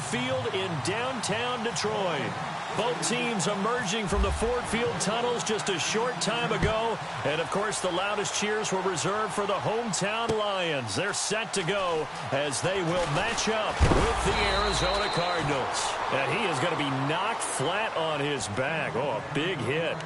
Field in downtown Detroit. Both teams emerging from the Ford Field tunnels just a short time ago. And, of course, the loudest cheers were reserved for the hometown Lions. They're set to go as they will match up with the Arizona Cardinals. And he is going to be knocked flat on his back. Oh, a big hit.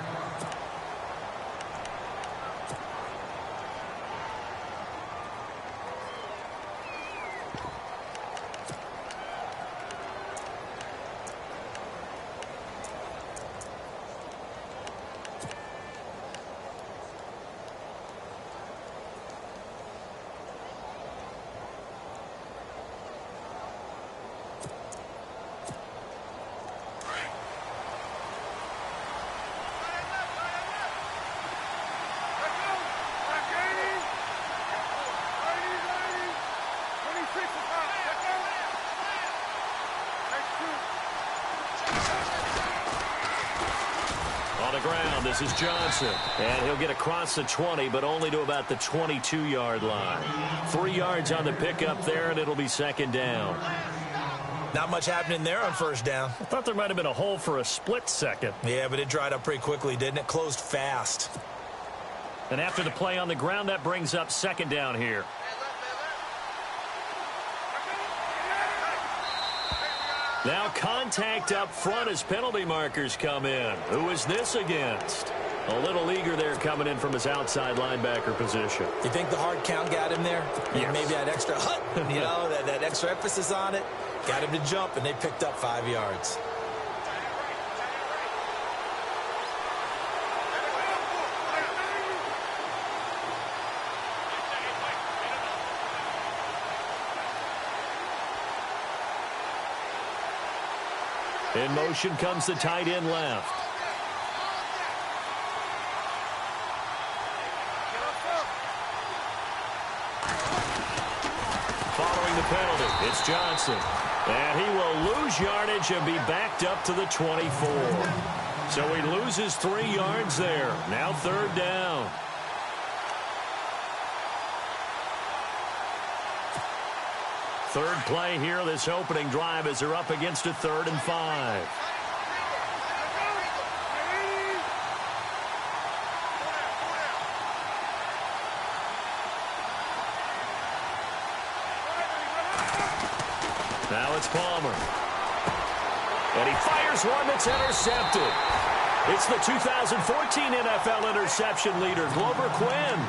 This is Johnson, and he'll get across the 20, but only to about the 22-yard line. 3 yards on the pickup there, and it'll be second down. Not much happening there on first down. I thought there might have been a hole for a split second. Yeah, but it dried up pretty quickly, didn't it? Closed fast. And after the play on the ground, that brings up second down here. Now contact up front as penalty markers come in. Who is this against? A little eager there coming in from his outside linebacker position. You think the hard count got him there? Yes. Maybe that extra hut, you know, that extra emphasis on it. Got him to jump, and they picked up 5 yards. In motion comes the tight end left. Following the penalty, it's Johnson. And he will lose yardage and be backed up to the 24. So he loses 3 yards there. Now third down. Third play here, this opening drive, as they're up against a 3rd and 5. Now it's Palmer. And he fires one that's intercepted. It's the 2014 NFL interception leader, Glover Quinn.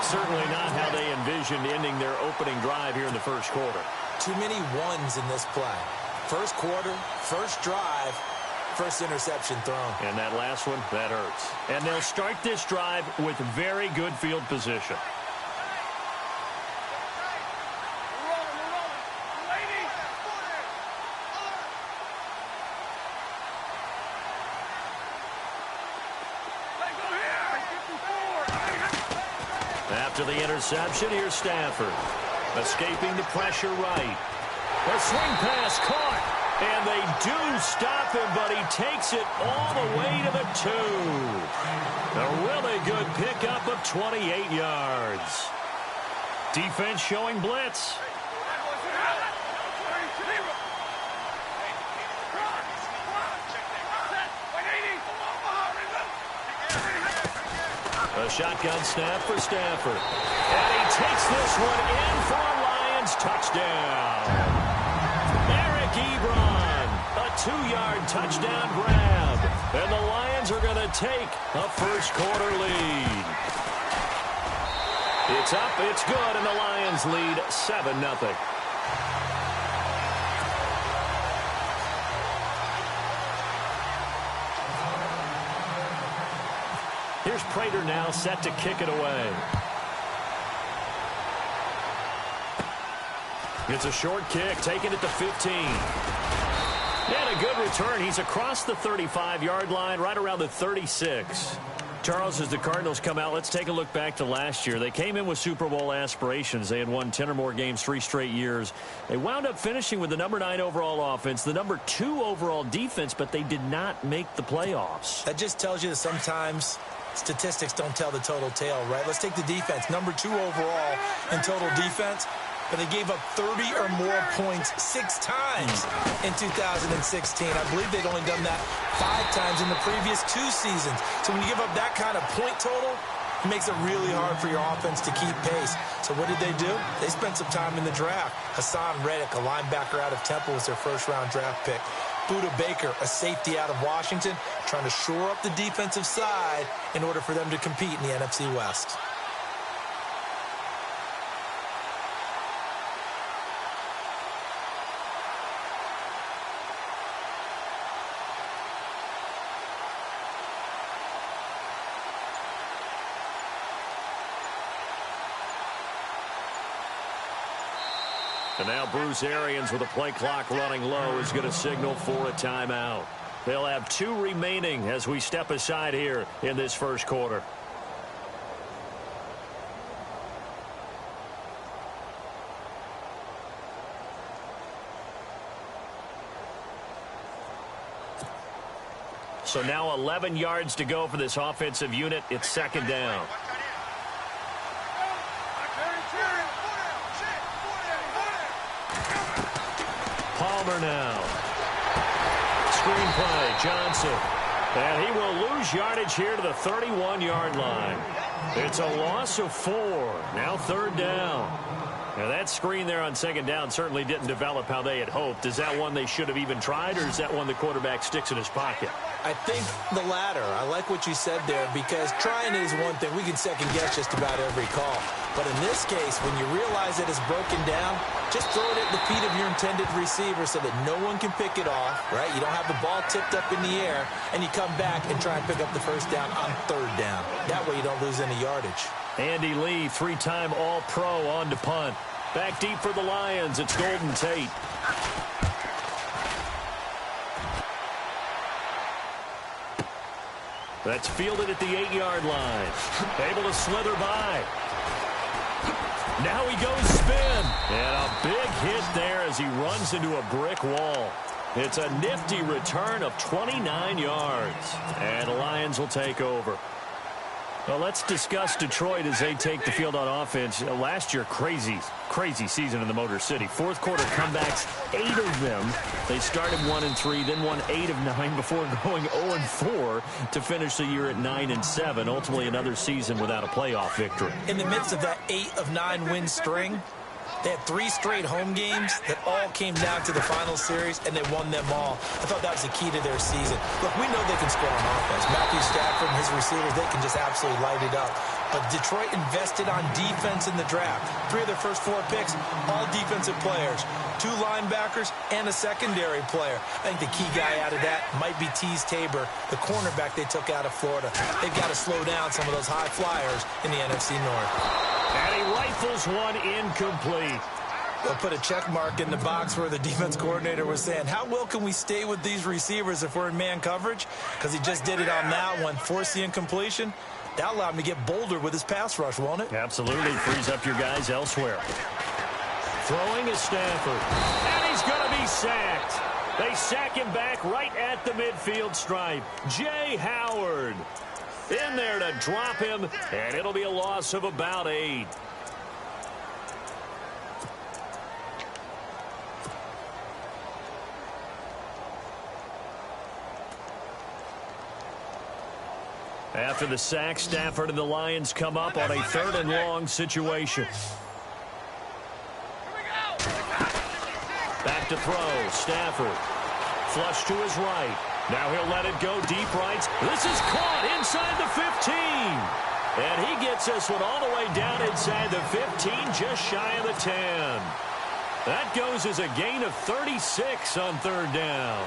Certainly not how they envisioned ending their opening drive here in the first quarter. Too many ones in this play. First quarter, first drive, first interception thrown. And that last one, that hurts. And they'll start this drive with very good field position. After the interception, here's Stafford. Escaping the pressure right. A swing pass caught. And they do stop him, but he takes it all the way to the 2. A really good pickup of 28 yards. Defense showing blitz. A shotgun snap for Stafford. And he takes this one in for a Lions touchdown. Eric Ebron, a 2-yard touchdown grab. And the Lions are going to take a first quarter lead. It's up, it's good, and the Lions lead 7-0. Here's Prater now set to kick it away. It's a short kick, taking it to 15. And a good return. He's across the 35-yard line, right around the 36. Charles, as the Cardinals come out, let's take a look back to last year. They came in with Super Bowl aspirations. They had won 10 or more games 3 straight years. They wound up finishing with the number 9 overall offense, the number 2 overall defense, but they did not make the playoffs. That just tells you that sometimes statistics don't tell the total tale, right? Let's take the defense. Number 2 overall in total defense. but they gave up 30 or more points 6 times in 2016. I believe they'd only done that 5 times in the previous 2 seasons. So when you give up that kind of point total, it makes it really hard for your offense to keep pace. So what did they do? They spent some time in the draft. Hassan Reddick, a linebacker out of Temple, was their first-round draft pick. Buda Baker, a safety out of Washington, trying to shore up the defensive side in order for them to compete in the NFC West. And now Bruce Arians, with the play clock running low, is going to signal for a timeout. They'll have 2 remaining as we step aside here in this first quarter. So now 11 yards to go for this offensive unit. It's second down. Palmer now. Screenplay, Johnson. And he will lose yardage here to the 31-yard line. It's a loss of 4. Now third down. Now that screen there on second down certainly didn't develop how they had hoped. Is that one they should have even tried, or is that one the quarterback sticks in his pocket? I think the latter. I like what you said there, because trying it is one thing. We can second guess just about every call. But in this case, when you realize that it's broken down, just throw it at the feet of your intended receiver so that no one can pick it off, right? You don't have the ball tipped up in the air, and you come back and try and pick up the first down on third down. That way you don't lose any yardage. Andy Lee, 3-time All-Pro, on to punt. Back deep for the Lions, it's Golden Tate. That's fielded at the 8-yard line. Able to slither by. Now he goes spin. And a big hit there as he runs into a brick wall. It's a nifty return of 29 yards. And the Lions will take over. Well, let's discuss Detroit as they take the field on offense. Last year, crazy season in the Motor City. Fourth quarter comebacks, 8 of them. They started 1-3, then won 8 of 9 before going 0-4 to finish the year at 9-7. Ultimately, another season without a playoff victory. In the midst of that 8 of 9 win string, they had 3 straight home games that all came down to the final series, and they won them all. I thought that was the key to their season. Look, we know they can score on offense. Matthew Stafford and his receivers, they can just absolutely light it up. But Detroit invested on defense in the draft. 3 of their first 4 picks, all defensive players. 2 linebackers and a secondary player. I think the key guy out of that might be Teez Tabor, the cornerback they took out of Florida. They've got to slow down some of those high flyers in the NFC North. And he rifles one incomplete. They'll put a check mark in the box where the defense coordinator was saying, how well can we stay with these receivers if we're in man coverage? Because he just did it on that one, forced the incompletion. That allowed him to get bolder with his pass rush, won't it? Absolutely. Frees up your guys elsewhere. Throwing is Stafford. And he's going to be sacked. They sack him back right at the midfield stripe. Jay Howard in there to drop him, and it'll be a loss of about 8. After the sack, Stafford and the Lions come up on a 3rd and long situation. Back to throw, Stafford. Flush to his right. Now he'll let it go deep right. This is caught inside the 15. And he gets this one all the way down inside the 15, just shy of the 10. That goes as a gain of 36 on 3rd down.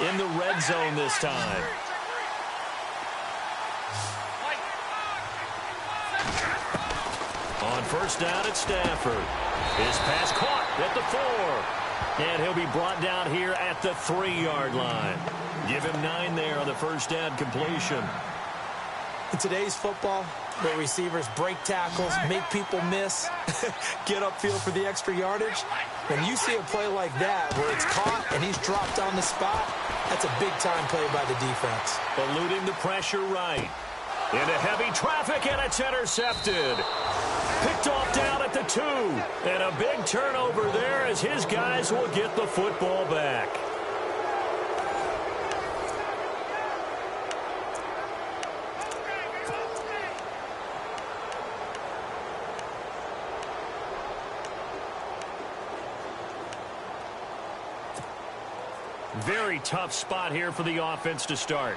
In the red zone this time. On first down, it's Stafford. His pass caught at the 4. And he'll be brought down here at the 3-yard line. Give him 9 there on the first down completion. In today's football, where receivers break tackles, make people miss, get upfield for the extra yardage, when you see a play like that where it's caught and he's dropped on the spot, that's a big-time play by the defense. Eluding the pressure right. Into heavy traffic, and it's intercepted. Picked off down at the 2. And a big turnover there as his guys will get the football back. Very tough spot here for the offense to start.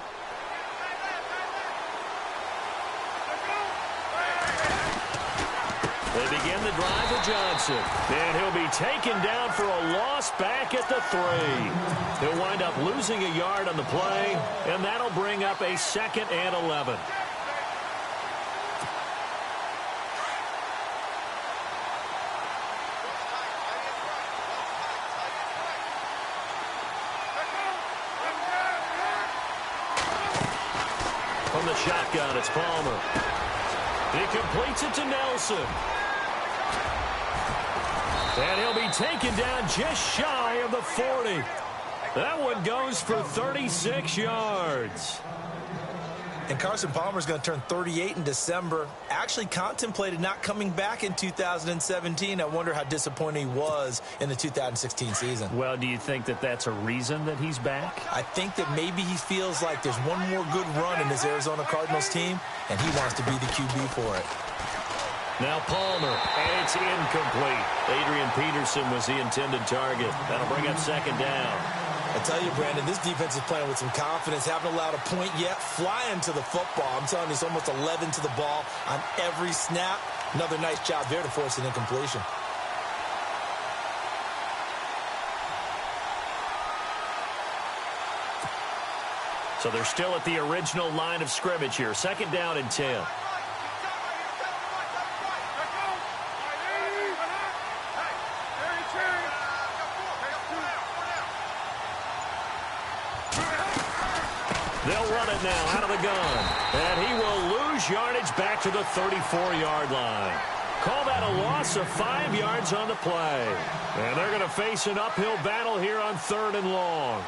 They begin the drive with Johnson. And he'll be taken down for a loss back at the 3. He'll wind up losing a yard on the play, and that'll bring up a 2nd and 11. From the shotgun, it's Palmer. He completes it to Nelson. And he'll be taken down just shy of the 40. That one goes for 36 yards. And Carson Palmer's going to turn 38 in December. Actually contemplated not coming back in 2017. I wonder how disappointed he was in the 2016 season. Well, do you think that that's a reason that he's back? I think that maybe he feels like there's one more good run in this Arizona Cardinals team, and he wants to be the QB for it. Now Palmer, and it's incomplete. Adrian Peterson was the intended target. That'll bring up 2nd down. I tell you, Brandon, this defense is playing with some confidence. Haven't allowed a point yet. Flying to the football. I'm telling you, it's almost 11 to the ball on every snap. Another nice job there to force an incompletion. So they're still at the original line of scrimmage here. 2nd down and 10. They'll run it now out of the gun. And he will lose yardage back to the 34-yard line. Call that a loss of 5 yards on the play. And they're going to face an uphill battle here on 3rd and long.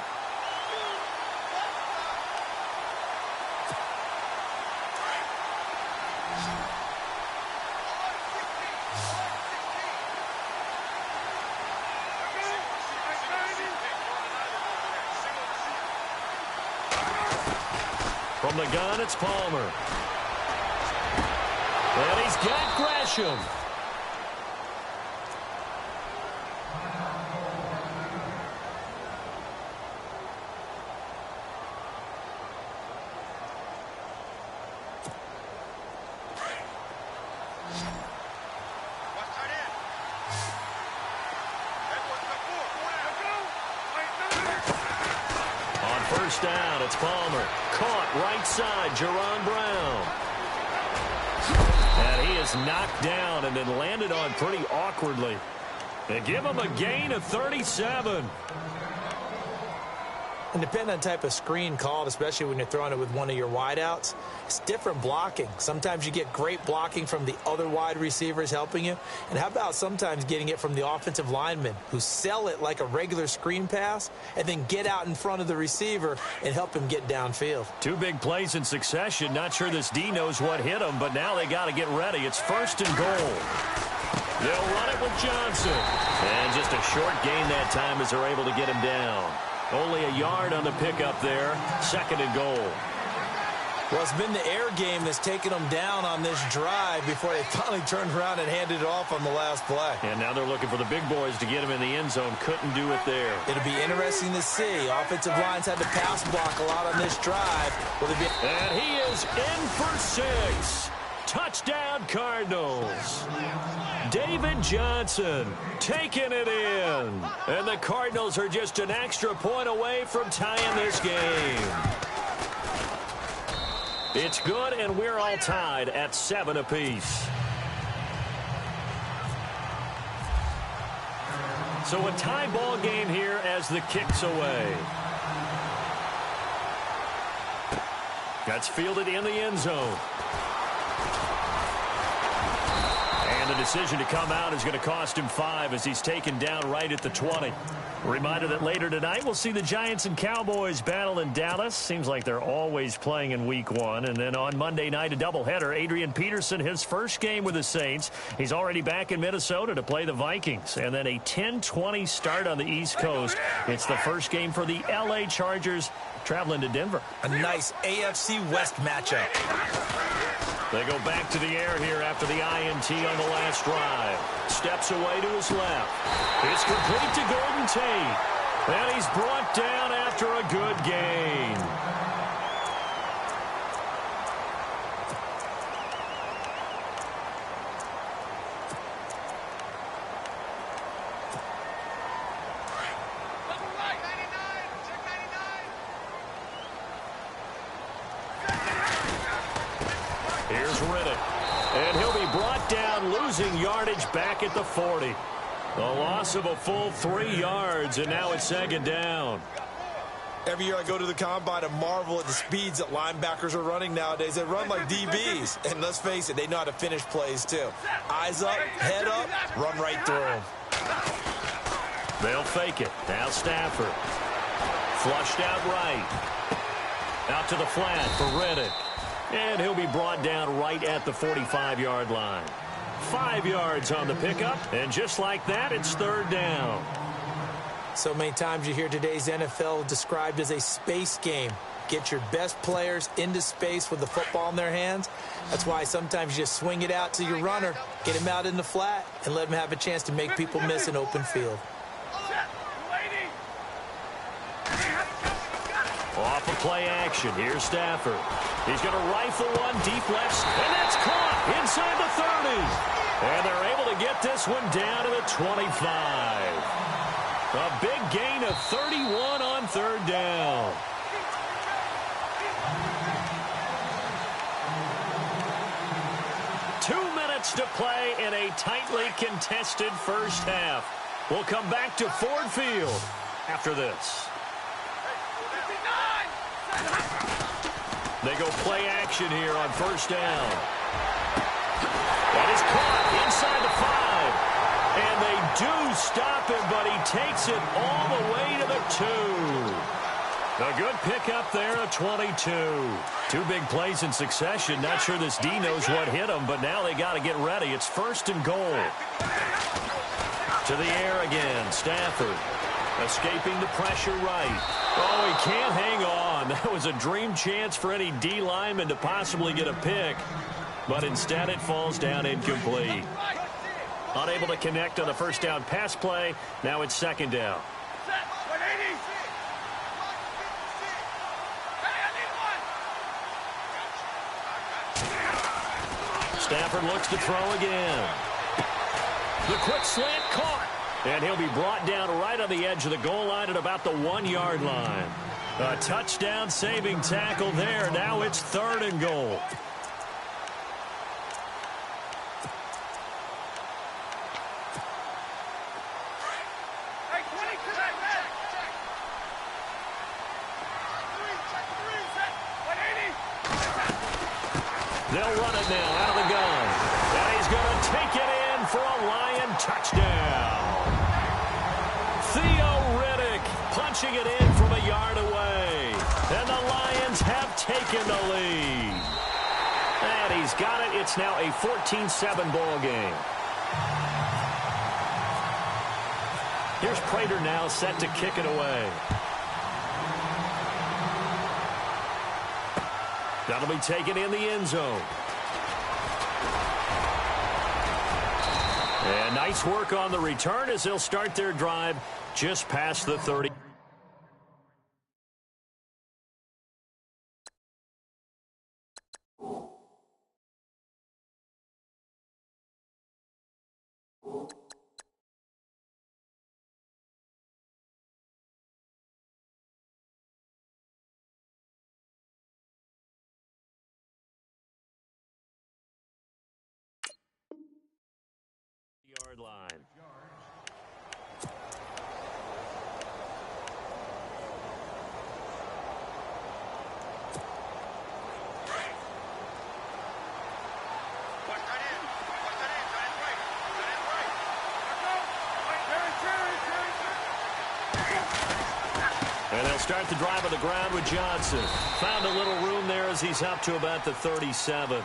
From the gun, it's Palmer. And he's got Gresham. On 1st down, it's Palmer. Caught right side, Jerron Brown. And he is knocked down and then landed on pretty awkwardly. They give him a gain of 37. And depending on the type of screen called, especially when you're throwing it with one of your wideouts, it's different blocking. Sometimes you get great blocking from the other wide receivers helping you. And how about sometimes getting it from the offensive linemen who sell it like a regular screen pass and then get out in front of the receiver and help him get downfield. 2 big plays in succession. Not sure this D knows what hit him, but now they got to get ready. It's 1st and goal. They'll run it with Johnson. And just a short gain that time as they're able to get him down. Only a yard on the pickup there. 2nd and goal. Well, it's been the air game that's taken them down on this drive before they finally turned around and handed it off on the last play. And now they're looking for the big boys to get him in the end zone. Couldn't do it there. It'll be interesting to see. Offensive lines had to pass block a lot on this drive. Will they be... And he is in for 6. Touchdown, Cardinals. David Johnson taking it in. And the Cardinals are just an extra point away from tying this game. It's good, and we're all tied at 7 apiece. So a tie ball game here as the kick's away. That's fielded in the end zone. And the decision to come out is going to cost him 5 as he's taken down right at the 20. Reminder that later tonight we'll see the Giants and Cowboys battle in Dallas. Seems like they're always playing in week 1. And then on Monday night, a doubleheader. Adrian Peterson, his first game with the Saints. He's already back in Minnesota to play the Vikings. And then a 10-20 start on the East Coast. It's the first game for the L.A. Chargers traveling to Denver. A nice AFC West matchup. They go back to the air here after the INT on the last drive. Steps away to his left. It's complete to Golden Tate. And he's brought down after a good gain. Here's Riddick. And he'll be brought down, losing yardage back at the 40. A loss of a full 3 yards, and now it's second down. Every year I go to the combine and marvel at the speeds that linebackers are running nowadays. They run like DBs. And let's face it, they know how to finish plays too. Eyes up, head up, run right through them. They'll fake it. Now Stafford. Flushed out right. Out to the flat for Riddick. And he'll be brought down right at the 45-yard line. 5 yards on the pickup, and just like that, it's third down. So many times you hear today's NFL described as a space game. Get your best players into space with the football in their hands. That's why sometimes you just swing it out to your runner, get him out in the flat, and let him have a chance to make people miss an open field. Off of play action, here's Stafford. He's going to rifle one deep left, and that's caught inside the 30. And they're able to get this one down to the 25. A big gain of 31 on third down. To play in a tightly contested first half. We'll come back to Ford Field after this. They go play action here on first down. That is caught inside the 5. And they do stop him, but he takes it all the way to the 2. A good pickup there, a 22. 2 big plays in succession. Not sure this D knows what hit him, but now they got to get ready. It's first and goal. To the air again, Stafford. Escaping the pressure right. Oh, he can't hang on. That was a dream chance for any D lineman to possibly get a pick. But instead it falls down incomplete. Unable to connect on the first down pass play. Now it's second down. Stafford looks to throw again. The quick slant caught. And he'll be brought down right on the edge of the goal line at about the 1-yard line. A touchdown saving tackle there. Now it's third and goal. They'll run it now out of the gun. And he's going to take it in for a Lion touchdown. Theo Riddick punching it in from a yard away. And the Lions have taken the lead. And he's got it. It's now a 14-7 ball game. Here's Prater now set to kick it away. That'll be taken in the end zone. And nice work on the return as they'll start their drive just past the 30. Yard line. And they'll start the drive on the ground with Johnson. Found a little room there as he's up to about the 37.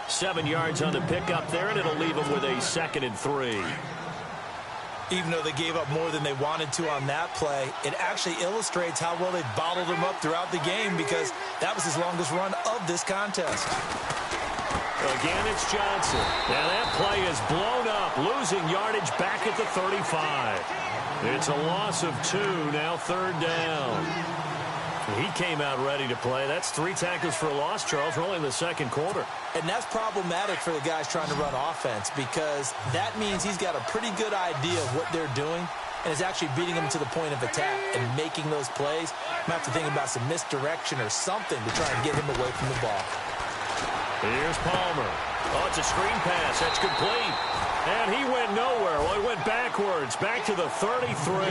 7 yards on the pickup there, and it'll leave him with a 2nd and 3. Even though they gave up more than they wanted to on that play, it actually illustrates how well they bottled him up throughout the game because that was his longest run of this contest. Again, it's Johnson. Now that play is blown up, losing yardage back at the 35. It's a loss of 2, now 3rd down. He came out ready to play. That's 3 tackles for a loss, Charles. We're only in the 2nd quarter. And that's problematic for the guys trying to run offense because that means he's got a pretty good idea of what they're doing and is actually beating them to the point of attack and making those plays. Might have to think about some misdirection or something to try and get him away from the ball. Here's Palmer. Oh, it's a screen pass. That's complete. And he went nowhere. Well, he went backwards, back to the 33.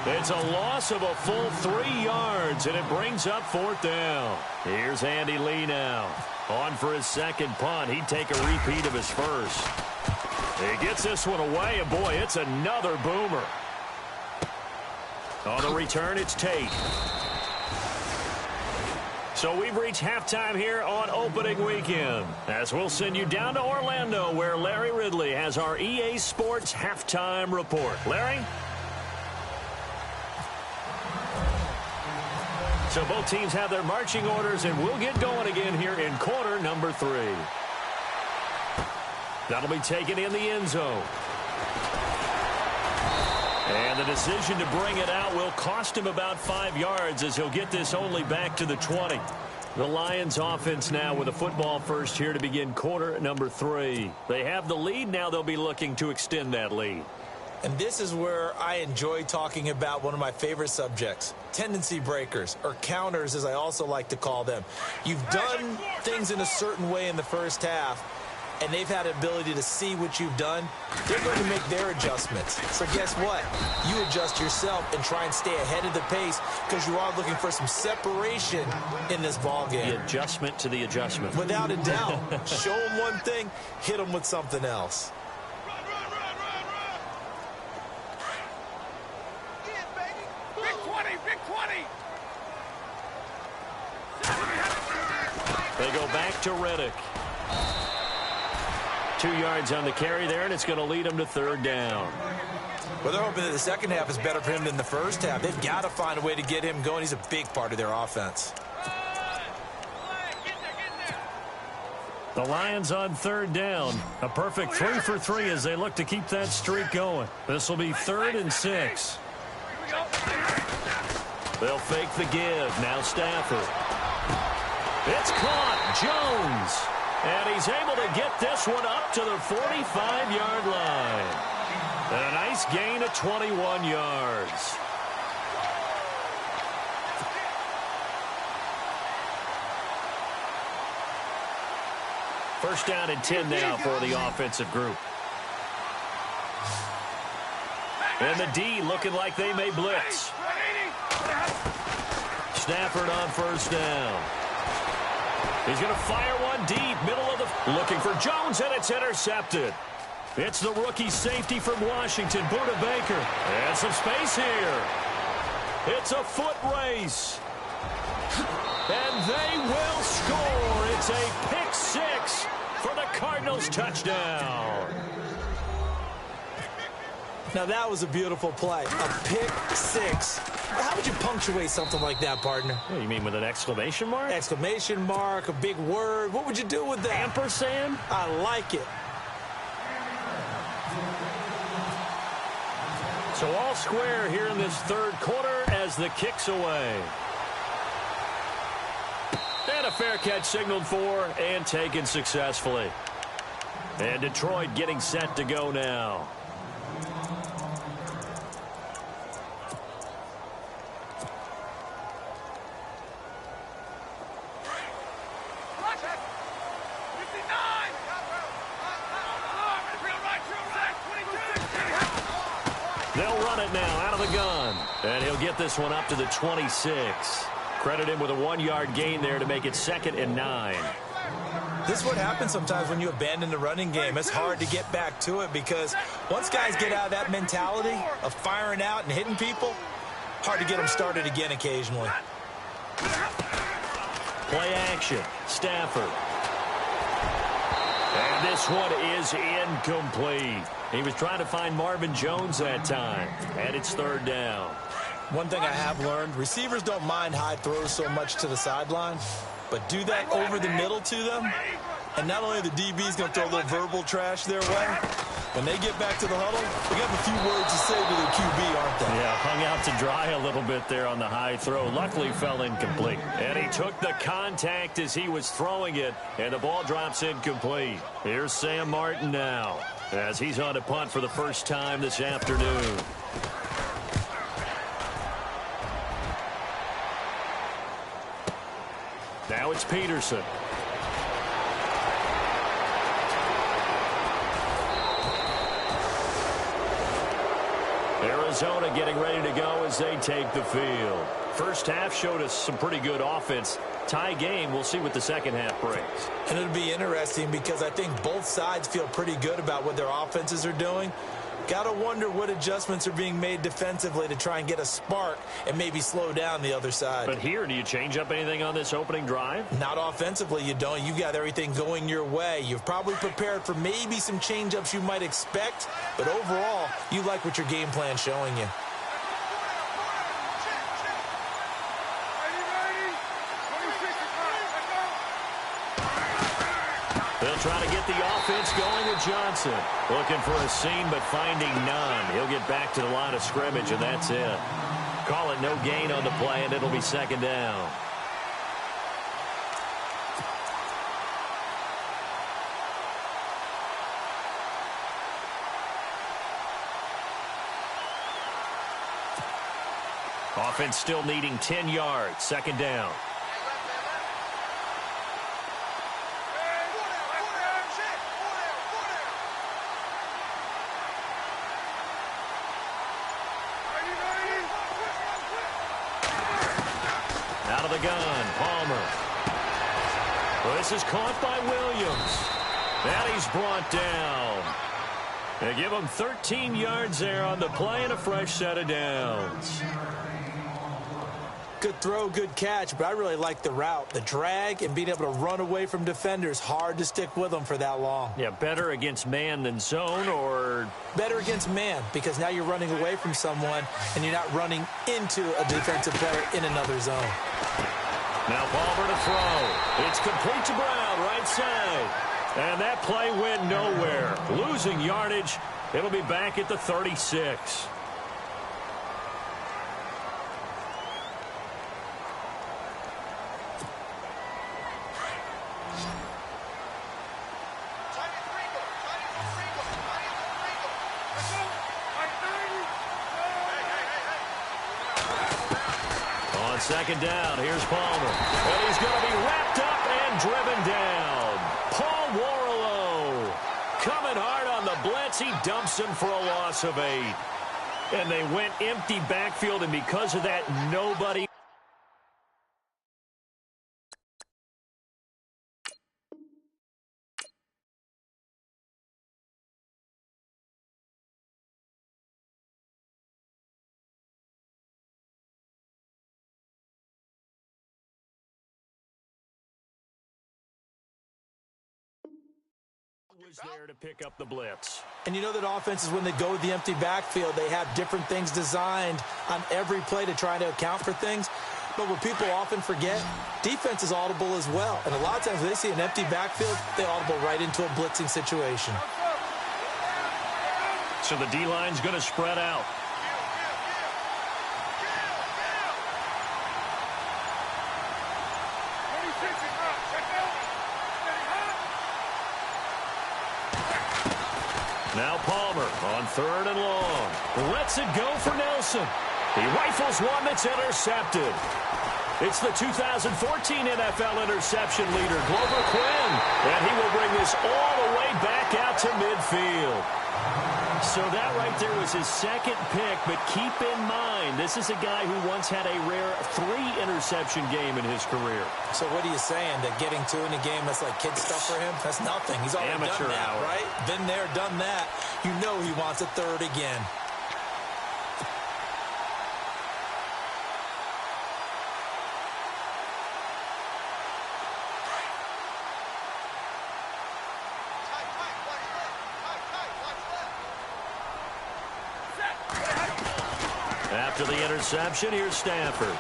It's a loss of a full 3 yards, and it brings up 4th down. Here's Andy Lee now. On for his 2nd punt. He'd take a repeat of his 1st. He gets this one away, and boy, it's another boomer. On the return, it's Tate. So we've reached halftime here on opening weekend, as we'll send you down to Orlando, where Larry Ridley has our EA Sports halftime report. Larry? So both teams have their marching orders, and we'll get going again here in quarter number 3. That'll be taken in the end zone. And the decision to bring it out will cost him about 5 yards as he'll get this only back to the 20. The Lions offense now with a football first here to begin quarter number 3. They have the lead. Now they'll be looking to extend that lead. And this is where I enjoy talking about one of my favorite subjects, tendency breakers, or counters as I also like to call them. You've done things in a certain way in the first half, and they've had an ability to see what you've done. They're going to make their adjustments. So guess what? You adjust yourself and try and stay ahead of the pace because you are looking for some separation in this ball game. The adjustment to the adjustment. Without a doubt. Show them one thing, hit them with something else. They go back to Reddick. 2 yards on the carry there, and it's going to lead them to 3rd down. Well, they're hoping that the second half is better for him than the first half. They've got to find a way to get him going. He's a big part of their offense. The Lions on 3rd down. A perfect 3 for 3 as they look to keep that streak going. This will be 3rd and 6. They'll fake the give. Now Stafford. It's caught. Jones. And he's able to get this one up to the 45-yard line. And a nice gain of 21 yards. First down and 10 now for the offensive group. And the D looking like they may blitz. Stafford on first down. He's going to fire one deep, middle of the... Looking for Jones, and it's intercepted. It's the rookie safety from Washington, Buda Baker. And some space here. It's a foot race. And they will score. It's a pick 6 for the Cardinals touchdown. Now, that was a beautiful play. A pick 6. How would you punctuate something like that, partner? What do you mean, with an exclamation mark? Exclamation mark, a big word. What would you do with that? Ampersand? I like it. So all square here in this 3rd quarter as the kick's away. And a fair catch signaled for and taken successfully. And Detroit getting set to go now. They'll run it now out of the gun. And he'll get this one up to the 26. Credit him with a 1-yard gain there to make it 2nd and 9. This is what happens sometimes when you abandon the running game. It's hard to get back to it because once guys get out of that mentality of firing out and hitting people, Hard to get them started again occasionally. Play action. Stafford. And this one is incomplete. He was trying to find Marvin Jones that time. And it's third down. One thing I have learned, receivers don't mind high throws so much to the sideline, but do that over the middle to them, and not only the DB's going to throw a little verbal trash their way, when they get back to the huddle, they have a few words to say to their QB, aren't they? Yeah, hung out to dry a little bit there on the high throw. Luckily fell incomplete. And he took the contact as he was throwing it, and the ball drops incomplete. Here's Sam Martin now, as he's on to punt for the first time this afternoon. Now it's Peterson. Arizona getting ready to go as they take the field. First half showed us some pretty good offense. Tie game. We'll see what the second half brings. And it'll be interesting because I think both sides feel pretty good about what their offenses are doing. Got to wonder what adjustments are being made defensively to try and get a spark and maybe slow down the other side. But here, do you change up anything on this opening drive? Not offensively, you don't. You've got everything going your way. You've probably prepared for maybe some change-ups you might expect, but overall, you like what your game plan's showing you. They'll try to get the offense going with Johnson. Looking for a seam, but finding none. He'll get back to the line of scrimmage, and that's it. Call it no gain on the play, and it'll be second down. Offense still needing 10 yards. Second down. Out of the gun, Palmer. Well, this is caught by Williams. And he's brought down. They give him 13 yards there on the play and a fresh set of downs. Good throw, good catch, but I really like the route. The drag and being able to run away from defenders, hard to stick with them for that long. Yeah, better against man than zone, or? Better against man, because now you're running away from someone and you're not running into a defensive player in another zone. Now Palmer to throw. It's complete to Brown, right side. And that play went nowhere. Losing yardage. It'll be back at the 36. Second down, here's Palmer. And he's going to be wrapped up and driven down. Paul Warlow coming hard on the blitz. He dumps him for a loss of 8. And they went empty backfield, and because of that, nobody. Was there to pick up the blitz. And you know that offenses, when they go with the empty backfield, they have different things designed on every play to try to account for things. But what people often forget, defense is audible as well. And a lot of times when they see an empty backfield, they audible right into a blitzing situation. So the D-line's going to spread out. Now Palmer on third and long. Lets it go for Nelson. He rifles one that's intercepted. It's the 2014 NFL interception leader, Glover Quinn. And he will bring this all the way back out to midfield. So that right there was his second pick, but keep in mind, this is a guy who once had a rare 3-interception game in his career. So what are you saying, that getting 2 in a game, that's like kid stuff for him? That's nothing. He's already amateur done that, hour. right? Been there, done that. You know he wants a third again. After the interception, here's Stafford.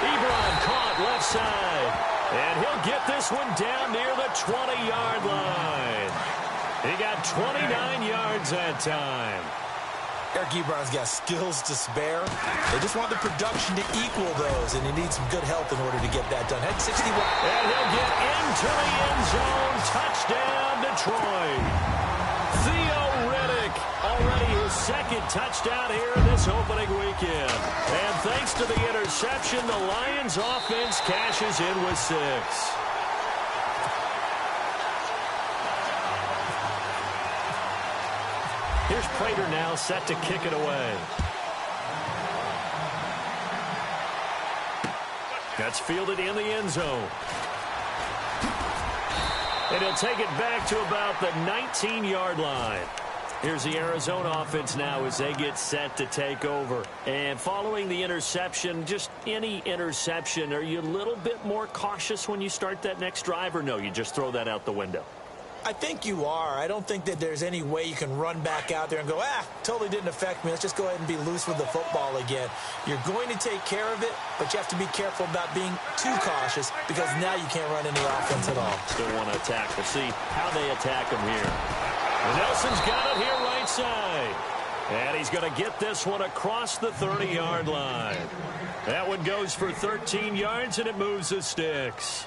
Ebron caught left side. And he'll get this one down near the 20-yard line. He got 29 yards that time. Eric Ebron's got skills to spare. They just want the production to equal those, and he needs some good help in order to get that done. Head 61. And he'll get into the end zone. Touchdown, Detroit. Theo Riddick, already his second touchdown here this opening weekend. And thanks to the interception, the Lions offense cashes in with 6. Here's Prater now set to kick it away. That's fielded in the end zone. And he'll take it back to about the 19-yard line. Here's the Arizona offense now as they get set to take over. And following the interception, just any interception, are you a little bit more cautious when you start that next drive, or no, you just throw that out the window? I think you are. I don't think that there's any way you can run back out there and go, totally didn't affect me. Let's just go ahead and be loose with the football again. You're going to take care of it, but you have to be careful about being too cautious because now you can't run any offense at all. Still want to attack. We'll see how they attack him here. Nelson's got it here right side. And he's going to get this one across the 30-yard line. That one goes for 13 yards, and it moves the sticks.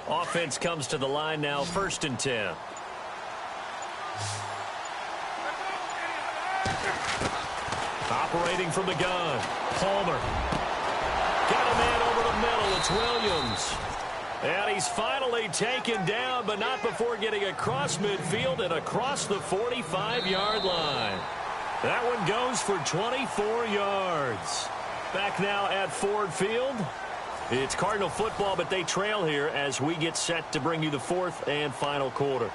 Offense comes to the line now, 1st and 10. Operating from the gun, Palmer. Got a man over the middle, it's Williams. And he's finally taken down, but not before getting across midfield and across the 45-yard line. That one goes for 24 yards. Back now at Ford Field. It's Cardinal football, but they trail here as we get set to bring you the 4th and final quarter.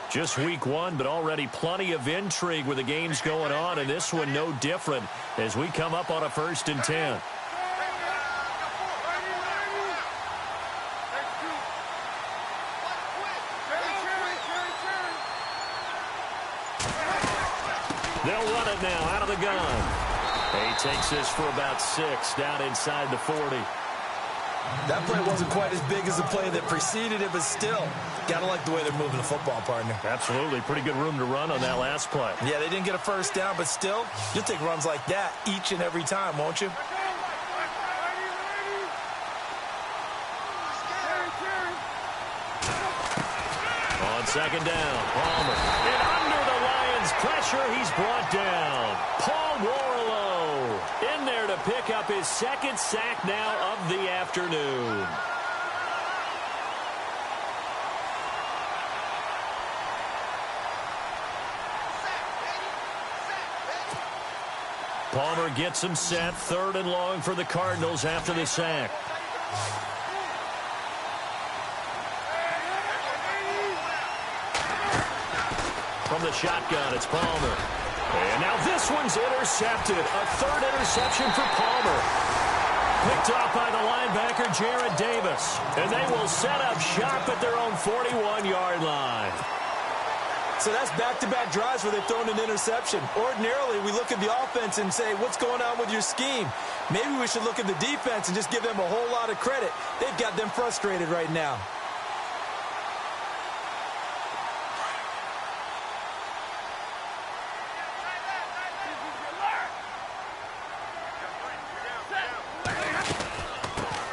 Just week 1, but already plenty of intrigue with the games going on, and this one no different as we come up on a 1st and 10. They'll run it now out of the gun. He takes this for about 6 down inside the 40. That play wasn't quite as big as the play that preceded it, but still, got to like the way they're moving the football, partner. Absolutely. Pretty good room to run on that last play. Yeah, they didn't get a first down, but still, you'll take runs like that each and every time, won't you? On 2nd down, Palmer. And under the Lions' pressure, he's brought down. Paul Warlow in there to pick up his 2nd sack now of the afternoon. Palmer gets him set, 3rd and long for the Cardinals after the sack. From the shotgun, it's Palmer. And now this one's intercepted. A 3rd interception for Palmer. Picked off by the linebacker, Jared Davis. And they will set up shop at their own 41-yard line. So that's back-to-back drives where they've thrown an interception. Ordinarily, we look at the offense and say, what's going on with your scheme? Maybe we should look at the defense and just give them a whole lot of credit. They've got them frustrated right now.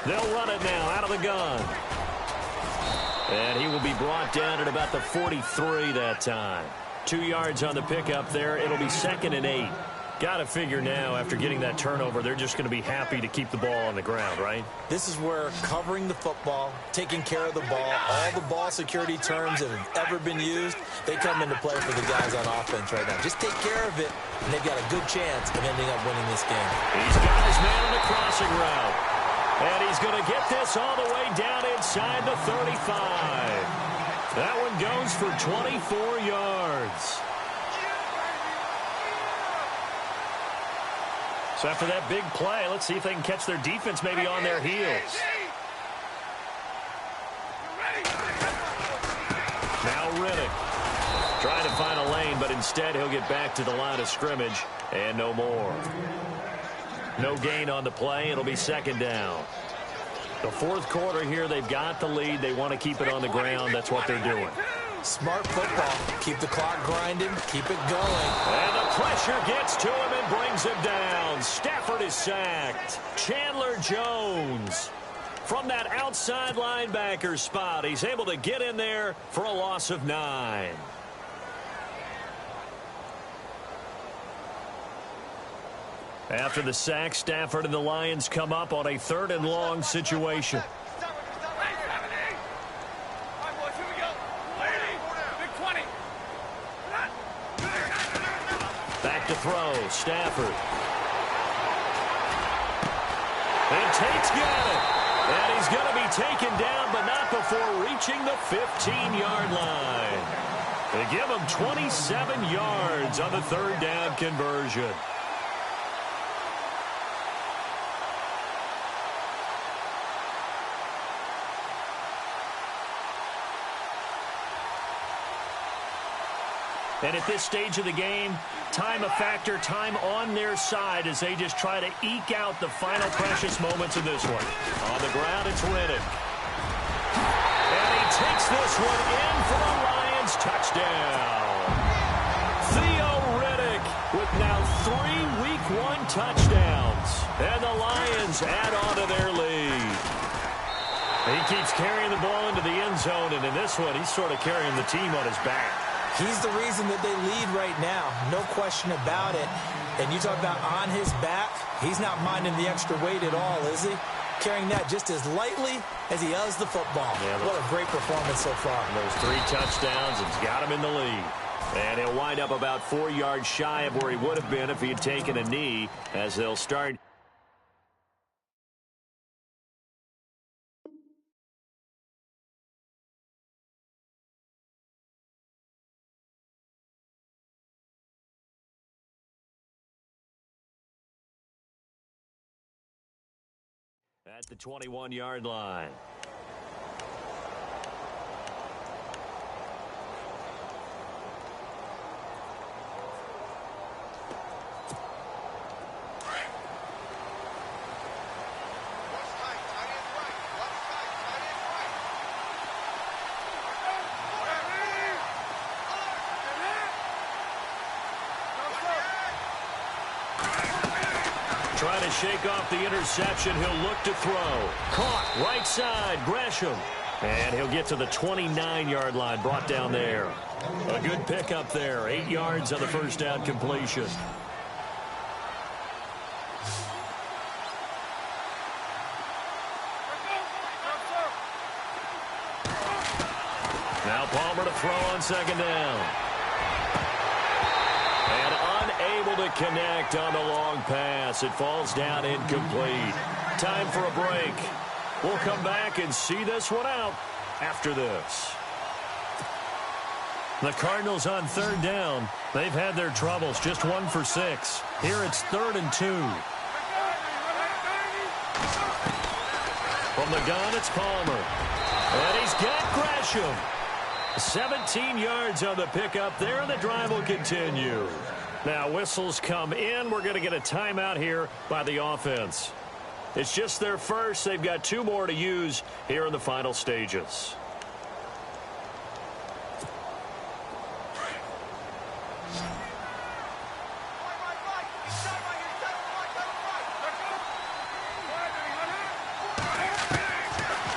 They'll run it now out of the gun. And he will be brought down at about the 43 that time. 2 yards on the pickup there. It'll be 2nd and 8. Got to figure now, after getting that turnover, they're just going to be happy to keep the ball on the ground, right? This is where covering the football, taking care of the ball, all the ball security terms that have ever been used, they come into play for the guys on offense right now. Just take care of it, and they've got a good chance of ending up winning this game. He's got his man on the crossing route. And he's going to get this all the way down inside the 35. That one goes for 24 yards. So after that big play, let's see if they can catch their defense maybe on their heels. Now Riddick trying to find a lane, but instead he'll get back to the line of scrimmage and no more. No gain on the play. It'll be second down. The fourth quarter here, they've got the lead. They want to keep it on the ground. That's what they're doing. Smart football. Keep the clock grinding. Keep it going. And the pressure gets to him and brings him down. Stafford is sacked. Chandler Jones from that outside linebacker spot. He's able to get in there for a loss of 9. After the sack, Stafford and the Lions come up on a 3rd and long situation. Back to throw, Stafford. And Tate's got it. And he's going to be taken down, but not before reaching the 15-yard line. They give him 27 yards on the 3rd down conversion. And at this stage of the game, time a factor, time on their side as they just try to eke out the final precious moments of this one. On the ground, it's Riddick. And he takes this one in for the Lions touchdown. Theo Riddick with now 3 Week 1 touchdowns. And the Lions add on to their lead. He keeps carrying the ball into the end zone, and in this one, he's sort of carrying the team on his back. He's the reason that they lead right now. No question about it. And you talk about on his back, he's not minding the extra weight at all, is he? Carrying that just as lightly as he does the football. Yeah, what a great performance so far. Those 3 touchdowns, it's got him in the lead. And he'll wind up about 4 yards shy of where he would have been if he had taken a knee, as they'll start. At the 21-yard line. Trying to shake off the interception. He'll look to throw. Caught right side. Gresham. And he'll get to the 29-yard line. Brought down there. A good pickup there. 8 yards on the first down completion. Now Palmer to throw on second down. And unable to connect on the long pass. It falls down incomplete. Time for a break. We'll come back and see this one out after this. The Cardinals on third down. They've had their troubles. Just 1 for 6. Here it's 3rd and 2. From the gun, it's Palmer. And he's got Gresham. 17 yards on the pickup there, and the drive will continue. Now whistles come in. We're going to get a timeout here by the offense. It's just their first. They've got 2 more to use here in the final stages.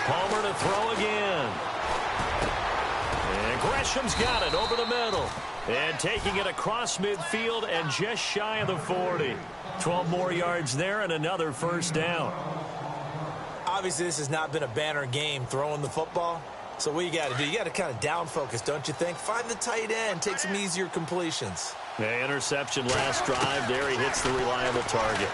Palmer to throw again. And Gresham's got it over the middle. And taking it across midfield and just shy of the 40. 12 more yards there and another first down. Obviously, this has not been a banner game throwing the football. So what you got to do, you got to kind of down focus, don't you think? Find the tight end, take some easier completions. The interception last drive. There he hits the reliable target.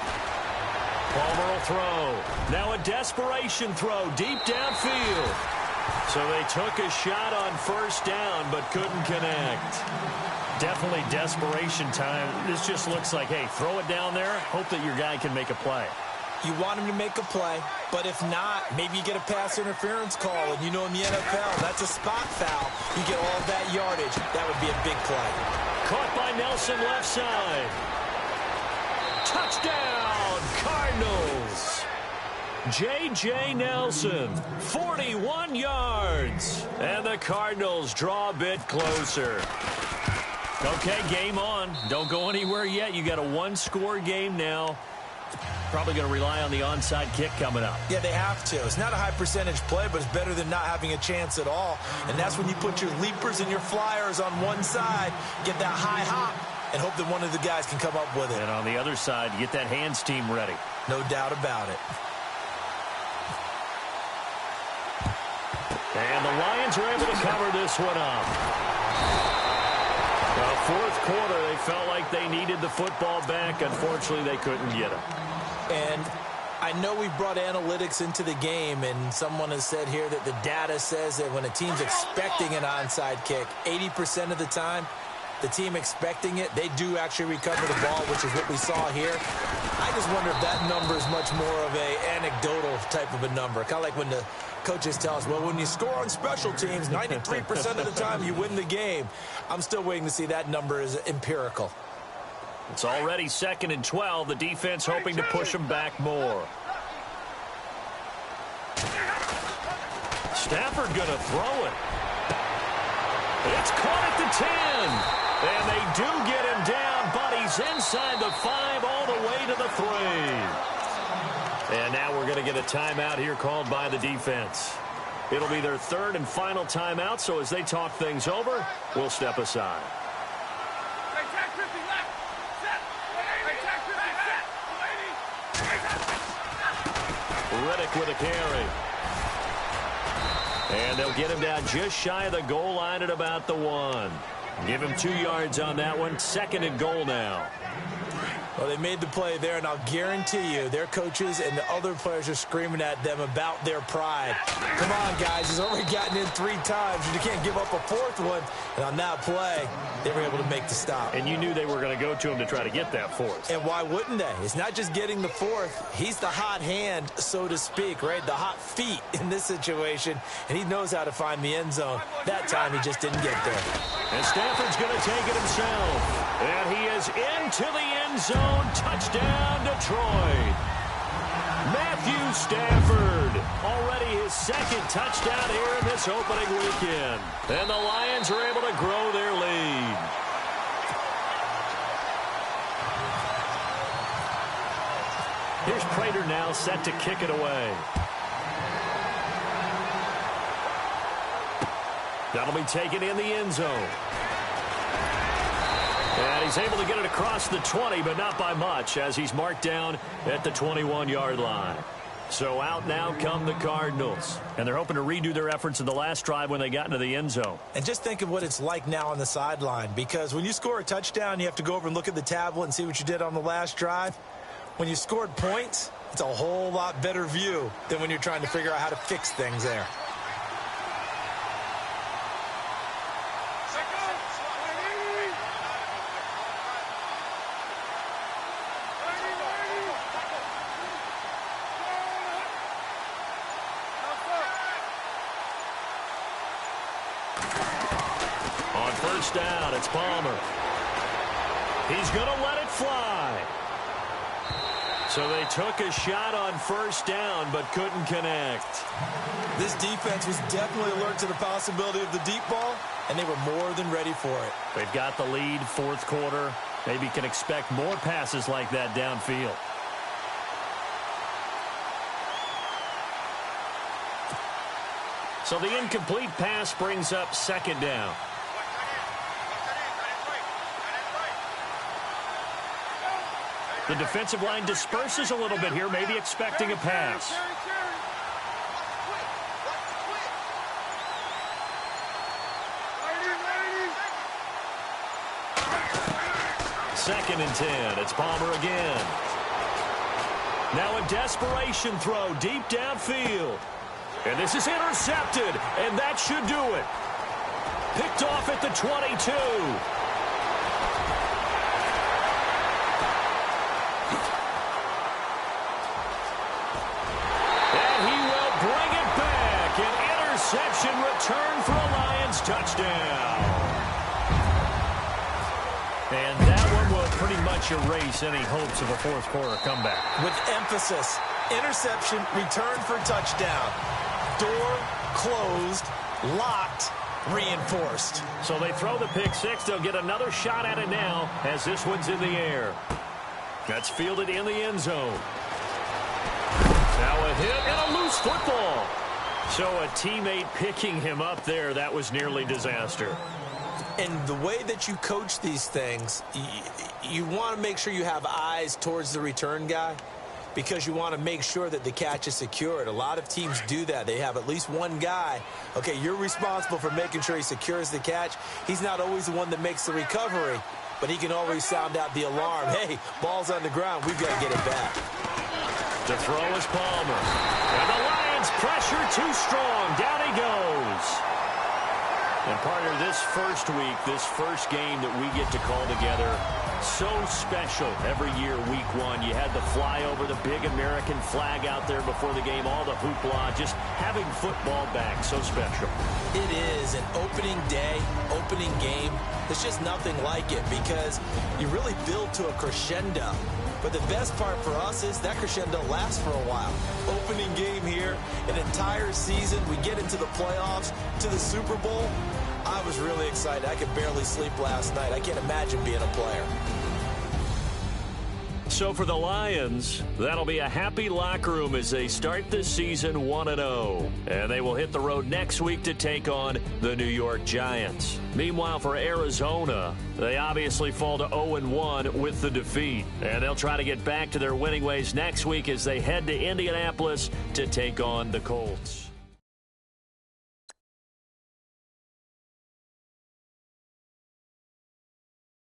Palmer will throw. Now a desperation throw deep downfield. So they took a shot on first down but couldn't connect. Definitely desperation time. This just looks like, hey, throw it down there, hope that your guy can make a play. You want him to make a play, but if not, maybe you get a pass interference call, and you know in the NFL, that's a spot foul. You get all that yardage. That would be a big play. Caught by Nelson left side. Touchdown, Cardinals. J.J. Nelson, 41 yards. And the Cardinals draw a bit closer. Okay, game on. Don't go anywhere yet. You got a one-score game now. Probably going to rely on the onside kick coming up. Yeah, they have to. It's not a high percentage play, but it's better than not having a chance at all. And that's when you put your leapers and your flyers on one side, get that high hop, and hope that one of the guys can come up with it. And on the other side, you get that hands team ready. No doubt about it. And the Lions are able to cover this one up. Well, fourth quarter, they felt like they needed the football back. Unfortunately, they couldn't get it. And I know we brought analytics into the game, and someone has said here that the data says that when a team's expecting an onside kick, 80% of the time, the team expecting it, they do actually recover the ball, which is what we saw here. I just wonder if that number is much more of a anecdotal type of a number. Kind of like when the coaches tell us, well, when you score on special teams, 93% of the time you win the game. I'm still waiting to see that number is empirical. It's already 2nd and 12. The defense hoping to push them back more. Stafford going to throw it. It's caught at the 10. And they do get him down, but he's inside the 5 all the way to the 3. And now we're going to get a timeout here called by the defense. It'll be their 3rd and final timeout, so as they talk things over, we'll step aside. Riddick with a carry. And they'll get him down just shy of the goal line at about the 1. Give him 2 yards on that one. 2nd and goal now. Well, they made the play there, and I'll guarantee you their coaches and the other players are screaming at them about their pride. Come on, guys. He's already gotten in 3 times. You can't give up a 4th one. And on that play, they were able to make the stop. And you knew they were going to go to him to try to get that 4th. And why wouldn't they? It's not just getting the 4th. He's the hot hand, so to speak, right? The hot feet in this situation. And he knows how to find the end zone. That time, he just didn't get there. And Stafford's going to take it himself. And he is into the end zone. Touchdown, Detroit. Matthew Stafford. Already his 2nd touchdown here in this opening weekend. And the Lions are able to grow their lead. Here's Prater now set to kick it away. That'll be taken in the end zone. And he's able to get it across the 20, but not by much, as he's marked down at the 21-yard line. So out now come the Cardinals. And they're hoping to redo their efforts in the last drive when they got into the end zone. And just think of what it's like now on the sideline, because when you score a touchdown, you have to go over and look at the tablet and see what you did on the last drive. When you scored points, it's a whole lot better view than when you're trying to figure out how to fix things there. First down, it's Palmer. He's going to let it fly. So they took a shot on first down, but couldn't connect. This defense was definitely alert to the possibility of the deep ball, and they were more than ready for it. They've got the lead, 4th quarter. Maybe can expect more passes like that downfield. So the incomplete pass brings up 2nd down. The defensive line disperses a little bit here, maybe expecting a pass. Second and 10. It's Palmer again. Now a desperation throw deep downfield. And this is intercepted, and that should do it. Picked off at the 22. And he will bring it back. An interception return for a Lions touchdown. And that one will pretty much erase any hopes of a fourth quarter comeback. With emphasis, interception, return for touchdown. Door closed, locked, reinforced. So they throw the pick six. They'll get another shot at it now as this one's in the air. That's fielded in the end zone. Now a hit and a loose football. So a teammate picking him up there, that was nearly disaster. And the way that you coach these things, you want to make sure you have eyes towards the return guy because you want to make sure that the catch is secured. A lot of teams do that. They have at least one guy. Okay, you're responsible for making sure he secures the catch. He's not always the one that makes the recovery, but he can always sound out the alarm. Hey, ball's on the ground. We've got to get it back. To throw is Palmer. And the Lions pressure too strong. Down he goes. And partner, this first week, this first game that we get to call together, so special every year, week one. You had the flyover, the big American flag out there before the game, all the hoopla, just having football back, so special. It is an opening day, opening game. There's just nothing like it because you really build to a crescendo. But the best part for us is that crescendo lasts for a while. Opening game here, an entire season. We get into the playoffs, to the Super Bowl. I was really excited. I could barely sleep last night. I can't imagine being a player. So for the Lions, that'll be a happy locker room as they start this season 1-0. And they will hit the road next week to take on the New York Giants. Meanwhile, for Arizona, they obviously fall to 0-1 with the defeat. And they'll try to get back to their winning ways next week as they head to Indianapolis to take on the Colts.